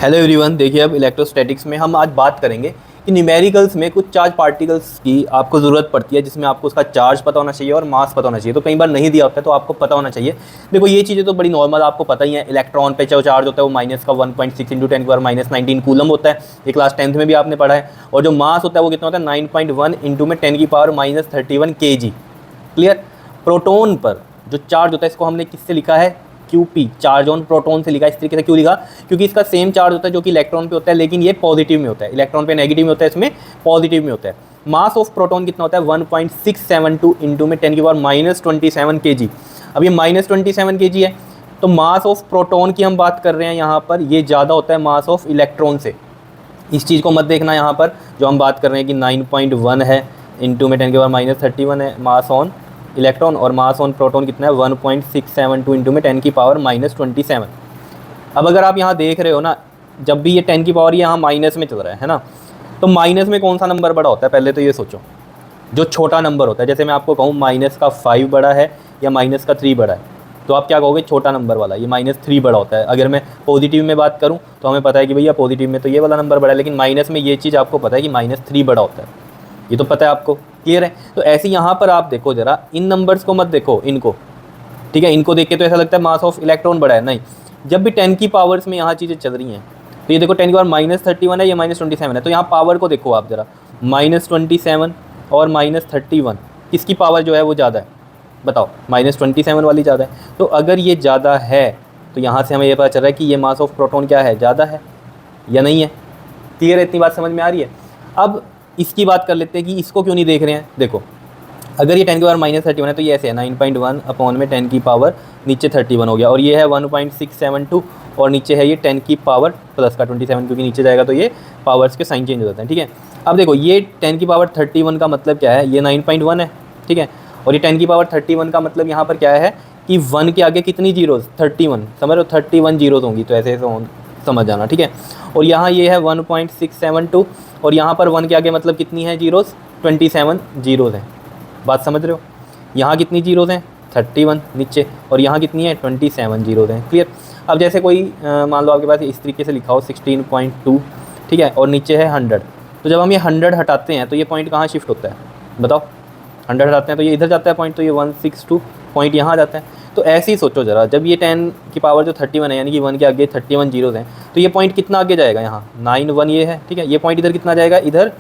Hello everyone, देखिए अब electrostatics में हम आज बात करेंगे कि न्यूमेरिकल्स में कुछ चार्ज पार्टिकल्स की आपको ज़रूरत पड़ती है, जिसमें आपको उसका चार्ज पता होना चाहिए और मास पता होना चाहिए। तो कई बार नहीं दिया होता है तो आपको पता होना चाहिए। देखो ये चीज़ें तो बड़ी नॉर्मल आपको पता ही है। इलेक्ट्रॉन पे जो चार्ज होता है वो माइनस का 1.6 इंटू 10⁻⁻19 कूलम होता है, ये क्लास 10th में भी आपने पढ़ा है। और जो मास होता है वो कितना होता है 9.1 इंटू में 10⁻31 kg। क्लियर। प्रोटोन पर जो चार्ज होता है इसको हमने किससे लिखा है, QP, चार्ज ऑन प्रोटोन से लिखा है। इस तरीके से क्यों लिखा, क्योंकि इसका सेम चार्ज होता है जो कि इलेक्ट्रॉन पे होता है, लेकिन ये पॉजिटिव में होता है। इलेक्ट्रॉन पे नेगेटिव में होता है, इसमें पॉजिटिव में होता है। मास ऑफ प्रोटोन कितना होता है 1.672 इंटू में 10⁻27 kg। अब ये -27 kg है, तो मास ऑफ प्रोटोन की हम बात कर रहे हैं यहाँ पर, ये ज़्यादा होता है मास ऑफ इलेक्ट्रॉन से। इस चीज़ को मत देखना यहाँ पर, जो हम बात कर रहे हैं कि 9.1 है इंटू में 10⁻31 है मास ऑन इलेक्ट्रॉन, और मास ऑन प्रोटॉन कितना है 1.672 इंटू में 10⁻27। अब अगर आप यहाँ देख रहे हो ना, जब भी ये 10 की पावर यहाँ माइनस में चल रहा है ना, तो माइनस में कौन सा नंबर बड़ा होता है पहले तो ये सोचो। जो छोटा नंबर होता है, जैसे मैं आपको कहूँ -5 बड़ा है या -3 बड़ा है, तो आप क्या कहोगे, छोटा नंबर वाला, ये -3 बड़ा होता है। अगर मैं पॉजिटिव में बात करूँ तो हमें पता है कि भैया पॉजिटिव में तो ये वाला नंबर बड़ा है, लेकिन माइनस में ये चीज़ आपको पता है कि -3 बड़ा होता है, ये तो पता है आपको। क्लियर है। तो ऐसे यहाँ पर आप देखो जरा, इन नंबर्स को मत देखो, इनको, ठीक है, इनको देख के तो ऐसा लगता है मास ऑफ इलेक्ट्रॉन बड़ा है, नहीं। जब भी 10 की पावर्स में यहाँ चीज़ें चल रही हैं, तो ये देखो 10 की पावर -31 है, ये -27 है, तो यहाँ पावर को देखो आप जरा, -27 और -31 किसकी पावर जो है वो ज़्यादा है, बताओ। -27 वाली ज़्यादा है। तो अगर ये ज़्यादा है तो यहाँ से हमें ये पता चल रहा है कि ये मास ऑफ प्रोटॉन क्या है, ज़्यादा है या नहीं है। क्लियर है, इतनी बात समझ में आ रही है। अब इसकी बात कर लेते हैं कि इसको क्यों नहीं देख रहे हैं। देखो, अगर ये 10 की पावर -31 है तो ये ऐसे है 9.1 अपॉन में 10 की पावर नीचे 31 हो गया, और ये है 1.672 और नीचे है ये 10 की पावर प्लस का 27, क्योंकि नीचे जाएगा तो ये पावर्स के साइन चेंज हो जाते हैं। ठीक है। अब देखो ये 10 की पावर 31 का मतलब क्या है, ये 9.1 है, ठीक है, और ये 10 की पावर 31 का मतलब यहाँ पर क्या है कि 1 के आगे कितनी जीरोज़, 31, समझ रहे हो, 31 जीरोज़ होंगी, तो ऐसे समझ जाना। ठीक है। और यहाँ ये है 1.672 और यहाँ पर 1 के आगे मतलब कितनी है जीरोज़, 27 जीरोज़ हैं। बात समझ रहे हो। यहाँ कितनी जीरोज़ हैं 31 नीचे, और यहाँ कितनी है 27 जीरोज़ हैं। क्लियर। अब जैसे कोई मान लो आपके पास इस तरीके से लिखा हो 16.2, ठीक है, और नीचे है 100, तो जब हम ये 100 हटाते हैं तो ये पॉइंट कहाँ शिफ्ट होता है बताओ। 100 हटाते हैं तो ये इधर जाता है पॉइंट, तो ये 162 पॉइंट यहाँ जाता है। तो ऐसे ही सोचो ज़रा, जब ये 10 की पावर जो 31 है, यानी कि 1 के आगे 31 जीरोज़ हैं, तो ये पॉइंट कितना आगे जाएगा, यहाँ 91 ये है, ठीक है, ये पॉइंट इधर कितना जाएगा, इधर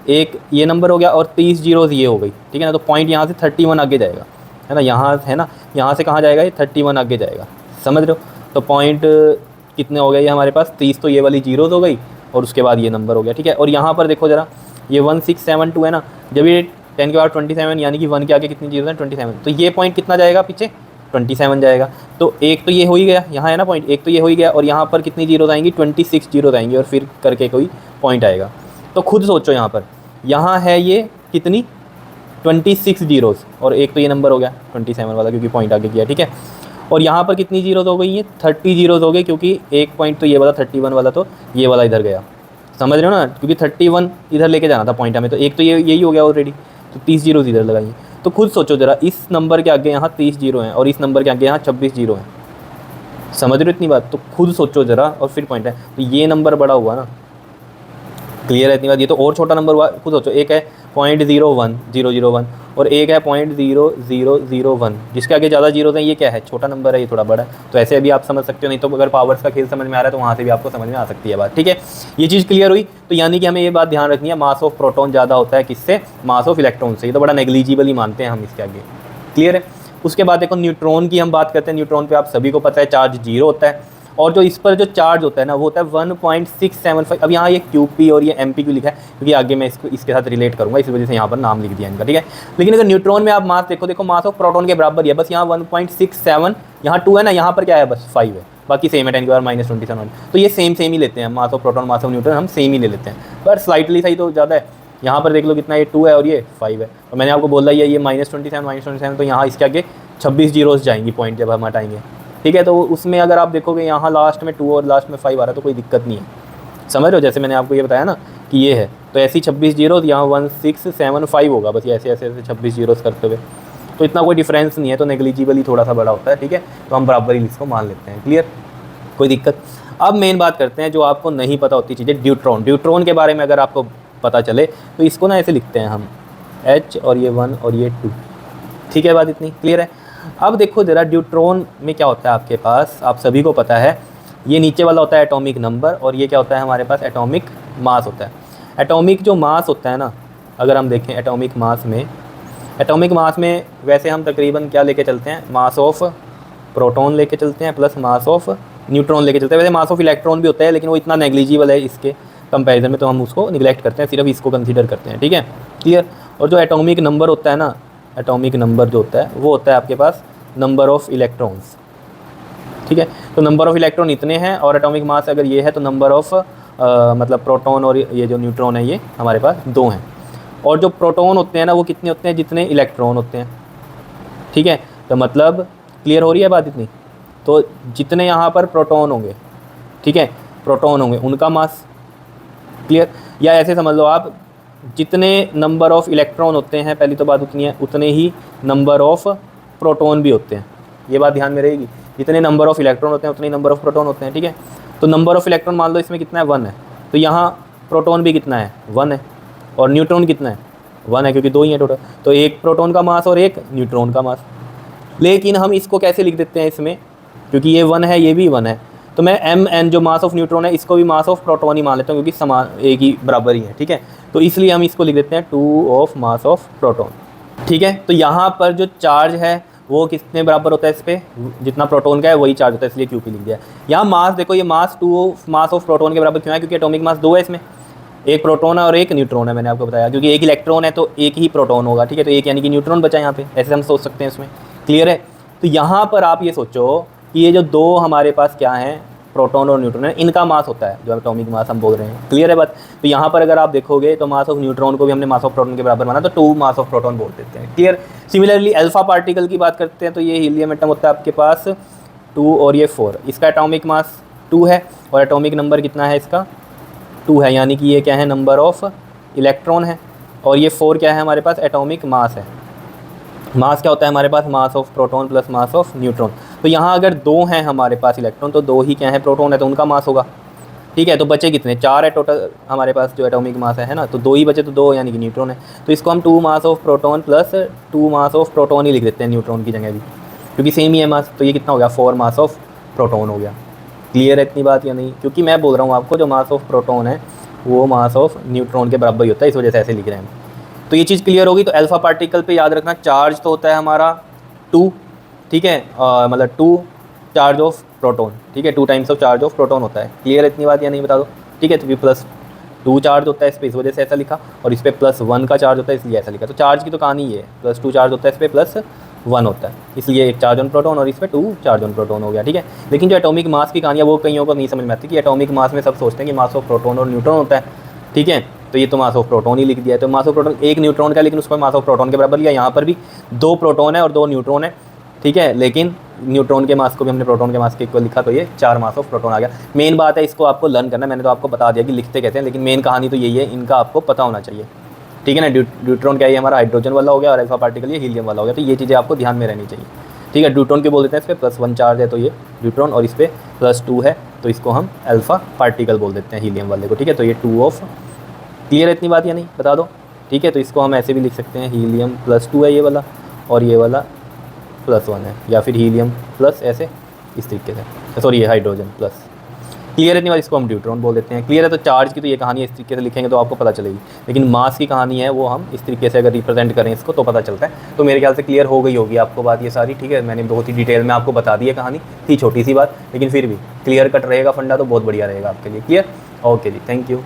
एक ये नंबर हो गया और 30 जीरोज़ ये हो गई, ठीक है ना। तो पॉइंट यहाँ से 31 आगे जाएगा, है ना, यहाँ है ना, यहाँ से कहाँ जाएगा, ये 31 आगे जाएगा, समझ रहे हो। तो पॉइंट कितने हो गए ये हमारे पास, 30, तो ये वाली जीरोज़ हो गई और उसके बाद ये नंबर हो गया, ठीक है। और यहाँ पर देखो ज़रा, ये 1672 है ना, जब ये 10 के बाद 27, यानी कि 1 के आगे कितनी जीरो है 27, तो ये पॉइंट कितना जाएगा पीछे, 27 जाएगा। तो एक तो ये हो ही गया, यहाँ है ना पॉइंट, एक तो ये हो ही गया, और यहाँ पर कितनी जीरोज़ आएंगी, 26 जीरोज़ आएंगी, और फिर करके कोई पॉइंट आएगा। तो खुद सोचो, यहाँ पर यहाँ है ये कितनी 26 जीरोज़, और एक तो ये नंबर हो गया 27 वाला, क्योंकि पॉइंट आगे किया, ठीक है। और यहाँ पर कितनी जीरोज़ हो गई, ये 30 जीरोज़ हो गए, क्योंकि एक पॉइंट तो ये वाला 31 वाला, तो ये वाला इधर गया, समझ रहे हो ना, क्योंकि 31 इधर लेके जाना था पॉइंट हमें, तो एक तो ये यही हो गया ऑलरेडी, तो 30 जीरोज़ इधर लगाइए। तो खुद सोचो ज़रा, इस नंबर के आगे यहाँ 30 जीरो हैं और इस नंबर के आगे यहाँ 26 जीरो हैं, समझ रहे हो इतनी बात। तो खुद सोचो ज़रा, और फिर पॉइंट है, तो ये नंबर बड़ा हुआ ना। क्लियर है इतनी बात। ये तो और छोटा नंबर हुआ, खुद सोचो, एक है 0.01001 और एक है 0.0001, जिसके आगे ज़्यादा जीरो हैं, ये क्या है, छोटा नंबर है, ये थोड़ा बड़ा है। तो ऐसे अभी आप समझ सकते हो, नहीं तो अगर पावर्स का खेल समझ में आ रहा है तो वहाँ से भी आपको समझ में आ सकती है बात, ठीक है। ये चीज़ क्लियर हुई। तो यानी कि हमें ये बात ध्यान रखनी है, मास ऑफ प्रोटॉन ज़्यादा होता है किससे, मास ऑफ इलेक्ट्रॉन से। ये तो बड़ा नेग्लिजिबल ही मानते हैं हम इसके आगे। क्लियर है। उसके बाद देखो न्यूट्रॉन की हम बात करते हैं। न्यूट्रॉन पर आप सभी को पता है चार्ज 0 होता है, और जो इस पर जो चार्ज होता है ना वो होता है 1.675। अब यहाँ ये QP और ये MP क्यों लिखा है, क्योंकि आगे मैं इसको इसके साथ रिलेट करूँगा, इस वजह से यहाँ पर नाम लिख दिया इनका, ठीक है। लेकिन अगर न्यूट्रॉन में आप मास देखो, मास ऑफ प्रोटॉन के बराबर ही है, बस यहाँ 1.67, यहाँ 2 है ना, यहाँ पर क्या है, बस 5 है, बाकी सेम है 10 की पावर -27। तो ये सेम ही लेते हैं, मास of proton mass of neutron हम सेम ही ले लेते हैं, पर स्लाइटली सही तो ज़्यादा है। यहाँ पर देख लो कितना, ये 2 है और ये 5 है, और मैंने आपको बोला ये -27, तो यहाँ इसके आगे 26 जीरोज़ जाएंगी पॉइंट जब हम हटाएंगे, ठीक है। तो उसमें अगर आप देखोगे यहाँ लास्ट में 2 और लास्ट में 5 आ रहा है, तो कोई दिक्कत नहीं है, समझ रहे हो। जैसे मैंने आपको ये बताया ना कि ये है, तो ऐसी 26 जीरोज़ यहाँ 1675 होगा, बस ये ऐसे ऐसे ऐसे 26 जीरोज़ करते हुए, तो इतना कोई डिफरेंस नहीं है, तो नेग्लिजिबल ही थोड़ा सा बड़ा होता है, ठीक है। तो हम बराबर ही इसको मान लेते हैं। क्लियर, कोई दिक्कत। अब मेन बात करते हैं जो आपको नहीं पता होती चीज़ें, ड्यूट्रॉन। ड्यूट्रॉन के बारे में अगर आपको पता चले तो इसको ना ऐसे लिखते हैं हम H और ये 1 और ये 2, ठीक है, बात इतनी क्लियर है। अब देखो ज़रा ड्यूट्रॉन में क्या होता है आपके पास, आप सभी को पता है, ये नीचे वाला होता है एटॉमिक नंबर और ये क्या होता है हमारे पास एटॉमिक मास होता है। एटॉमिक जो मास होता है ना, अगर हम देखें एटॉमिक मास में वैसे हम तकरीबन क्या लेके चलते हैं, मास ऑफ प्रोटॉन लेके चलते हैं प्लस मास ऑफ न्यूट्रॉन लेके चलते हैं। वैसे मास ऑफ इलेक्ट्रॉन भी होता है लेकिन वो इतना नेग्लिजिबल है इसके कंपैरिजन में, तो हम उसको निगलेक्ट करते हैं, सिर्फ इसको कंसीडर करते हैं, ठीक है, क्लियर। और जो एटॉमिक नंबर होता है ना, एटॉमिक नंबर जो होता है वो होता है आपके पास नंबर ऑफ़ इलेक्ट्रॉन्स, ठीक है। तो नंबर ऑफ़ इलेक्ट्रॉन इतने हैं और एटॉमिक मास अगर ये है तो नंबर ऑफ़ मतलब प्रोटॉन और ये जो न्यूट्रॉन है ये हमारे पास 2 हैं। और जो प्रोटॉन होते हैं ना वो कितने होते हैं, जितने इलेक्ट्रॉन होते हैं, ठीक है। तो मतलब क्लियर हो रही है बात इतनी। तो जितने यहाँ पर प्रोटॉन होंगे, ठीक है, प्रोटॉन होंगे उनका मास, क्लियर। या ऐसे समझ लो आप, जितने नंबर ऑफ़ इलेक्ट्रॉन होते हैं, पहली तो बात उतनी है, उतने ही नंबर ऑफ़ प्रोटॉन भी होते हैं, ये बात ध्यान में रहेगी। जितने नंबर ऑफ़ इलेक्ट्रॉन होते हैं उतने ही नंबर ऑफ़ प्रोटॉन होते हैं, ठीक है। तो नंबर ऑफ़ इलेक्ट्रॉन मान लो इसमें कितना है, 1 है, तो यहाँ प्रोटॉन भी कितना है, 1 है, और न्यूट्रॉन कितना है, 1 है, क्योंकि 2 ही है टोटल। तो एक प्रोटॉन का मास और एक न्यूट्रॉन का मास। लेकिन हम इसको कैसे लिख देते हैं इसमें, क्योंकि ये 1 है ये भी 1 है, तो मैं Mn जो मास ऑफ न्यूट्रॉन है इसको भी मास ऑफ प्रोटॉन ही मान लेता हूँ, क्योंकि समान एक ही बराबर ही है, ठीक है। तो इसलिए हम इसको लिख देते हैं 2 ऑफ मास ऑफ प्रोटॉन, ठीक है। तो यहाँ पर जो चार्ज है वो कितने बराबर होता है, इस पर जितना प्रोटॉन का है वही चार्ज होता है, इसलिए Q लिख दिया। यहाँ मास देखो, ये मास 2 ऑफ मास ऑफ प्रोटॉन के बराबर क्यों है, क्योंकि एटॉमिक मास 2 है इसमें, एक प्रोटॉन है और एक न्यूट्रॉन है, मैंने आपको बताया, क्योंकि एक इलेक्ट्रॉन है तो एक ही प्रोटॉन होगा, ठीक है। तो एक यानी कि न्यूट्रॉन बचा यहाँ पे, ऐसे हम सोच सकते हैं इसमें, क्लियर है। तो यहाँ पर आप ये सोचो कि ये जो 2 हमारे पास क्या हैं, प्रोटॉन और न्यूट्रॉन है, इनका मास होता है जो एटॉमिक मास हम बोल रहे हैं, क्लियर है बात। तो यहाँ पर अगर आप देखोगे तो मास ऑफ न्यूट्रॉन को भी हमने मास ऑफ प्रोटॉन के बराबर माना, तो 2 मास ऑफ प्रोटॉन बोल देते हैं, क्लियर। सिमिलरली अल्फा पार्टिकल की बात करते हैं तो ये हीलियम एटम होता है आपके पास 2 और ये 4, इसका एटॉमिक मास 2 है और एटॉमिक नंबर कितना है इसका, 2 है, यानी कि ये क्या है, नंबर ऑफ इलेक्ट्रॉन है। और ये 4 क्या है हमारे पास, एटॉमिक मास है। मास क्या होता है हमारे पास, mass of proton plus mass of neutron. तो यहाँ अगर 2 हैं हमारे पास इलेक्ट्रॉन तो 2 ही क्या है, प्रोटॉन है, तो उनका मास होगा, ठीक है। तो बचे कितने, 4 है टोटल हमारे पास जो एटॉमिक मास है ना, तो 2 ही बचे, तो 2 यानी कि न्यूट्रॉन है। तो इसको हम 2 mass of proton plus 2 mass of proton ही लिख देते हैं न्यूट्रॉन की जगह भी, क्योंकि सेम ही है मास। तो ये कितना हो गया, 4 मास ऑफ प्रोटॉन हो गया, क्लियर है इतनी बात या नहीं। क्योंकि मैं बोल रहा हूँ आपको जो मास ऑफ प्रोटॉन है वो मास ऑफ न्यूट्रॉन के बराबर ही होता है, इस वजह से ऐसे लिख रहे हैं। तो ये चीज़ क्लियर होगी। तो अल्फा पार्टिकल पे याद रखना चार्ज तो होता है हमारा 2, ठीक है, मतलब 2 चार्ज ऑफ प्रोटॉन, ठीक है, 2 times of charge of proton होता है, क्लियर इतनी बात या नहीं बता दो, ठीक है। तो भी प्लस 2 चार्ज होता है इस पर, इस वजह से ऐसा लिखा, और इस पर प्लस 1 का चार्ज होता है इसलिए ऐसा लिखा। तो चार्ज की तो कहानी ये है, प्लस 2 चार्ज होता है इस पर प्लस 1 होता है, इसलिए एक चार्ज ऑन प्रोटॉन और इस पर 2 चार्ज ऑन प्रोटॉन हो गया, ठीक है। लेकिन जो एटॉमिक मास की कहानी है वो कईयों को नहीं समझ में आती कि एटॉमिक मास में सब सोचते हैं कि मास ऑफ प्रोटॉन और न्यूट्रॉन होता है, ठीक है। तो ये तो मास ऑफ प्रोटॉन ही लिख दिया है। तो मास ऑफ प्रोटॉन एक न्यूट्रॉन का, लेकिन उसको मास ऑफ प्रोटॉन के बराबर लिया। यहाँ पर भी 2 प्रोटॉन है और 2 न्यूट्रॉन है, ठीक है, लेकिन न्यूट्रॉन के मास को भी हमने प्रोटॉन के मास के इक्वल लिखा, तो ये 4 मास ऑफ प्रोटॉन आ गया। मेन बात है इसको आपको लर्न करना, मैंने तो आपको बता दिया कि लिखते कहते हैं, लेकिन मेन कहानी तो यही है, इनका आपको पता होना चाहिए, ठीक है ना। ड्यूट्रॉन क्या है हमारा हाइड्रोजन वाला हो गया और अल्फा पार्टिकल ये हीलियम वाला हो गया। तो ये चीज़ें आपको ध्यान में रहनी चाहिए, ठीक है। ड्यूट्रॉन के बोल देते हैं इस पर प्लस 1 चार्ज है तो ये ड्यूट्रॉन, और इस पर प्लस 2 है तो इसको हम अल्फा पार्टिकल बोल देते हैं हीलियम वाले को, ठीक है। तो ये 2 ऑफ, क्लियर है इतनी बात या नहीं बता दो, ठीक है। तो इसको हम ऐसे भी लिख सकते हैं, हीलियम प्लस 2 है ये वाला और ये वाला प्लस 1 है, या फिर हीलियम प्लस ऐसे इस तरीके से, सॉरी ये हाइड्रोजन प्लस, क्लियर है इतनी बात। इसको हम ड्यूट्रॉन बोल देते हैं, क्लियर है। तो चार्ज की तो ये कहानी इस तरीके से लिखेंगे तो आपको पता चलेगी, लेकिन मास की कहानी है वो हम इस तरीके से अगर रिप्रेजेंट करें इसको तो पता चलता है। तो मेरे ख्याल से क्लियर हो गई होगी आपको बात ये सारी, ठीक है। मैंने बहुत ही डिटेल में आपको बता दी है, कहानी थी छोटी सी बात, लेकिन फिर भी क्लियर कट रहेगा फंडा तो बहुत बढ़िया रहेगा आपके लिए, क्लियर। ओके जी, थैंक यू।